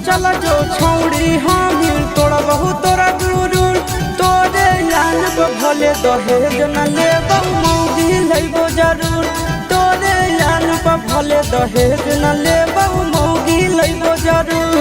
चल जो छौड़ी हामी तोरा बहुत तोरा गुरूर तोरे यान को भले दहेज न लेबो मौगी लइबो जरूर तोरे यान को भले दहेज न लेबो मौगी लइबो जरूर।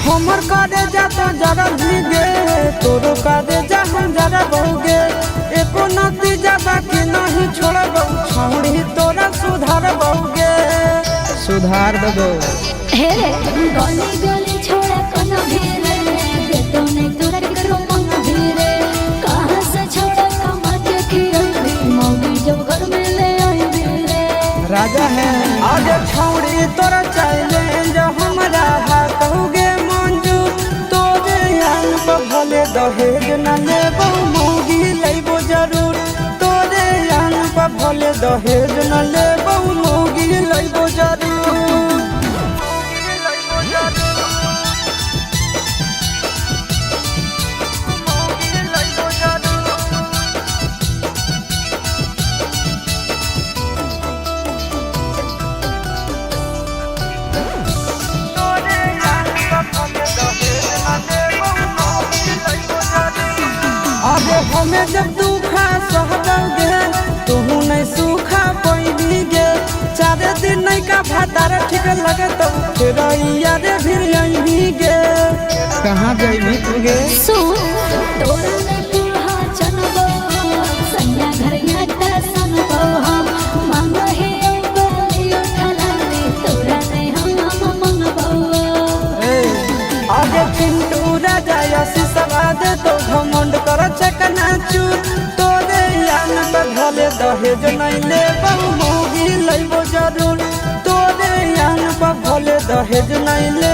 हमर कादे जाता जरा भीगे तोरो कादे जा हम जरा बहुगे एको नतीजा बाकी नहीं छोड़बो छौड़ी तोरा सुधार बहुगे सुधार देबो हे रे गली गली छोड़ा कोनो भीरे दे तो नहीं तोरा करो मन भीरे कहां से छोड़ा कमा के खिरवी मौगी जब घर में ले आई भीरे राजा है आज छौड़ी तोरा चैलेंज हमरा हा कहोगे भले दहेज न लेबो मौगी लइबो जरूर तोरे यान पर भले दहेज न लेबो मौगी लइबो जरूर। हमें जब दुखा सहदोगे तुहू नहीं सूखा पैनी गे चारे दिन नहीं का भातार ठीक लगे तो फिर यारे फिर यही गे कहाँ जाइबी तू गे सुन तोरा ने पुरहा चनबो सैया घर याता सनबो हम मांग हे बोलियो ठलाली तोरा ने हम मंगबो ए आगे चिंटू राजा यसी सवाद तो घमंड कर चकना चूर तोरे यान पर भले दहेज नहीं लेबो मौगी लइबो जरूर तोरे यान पर भले दहेज नहीं ले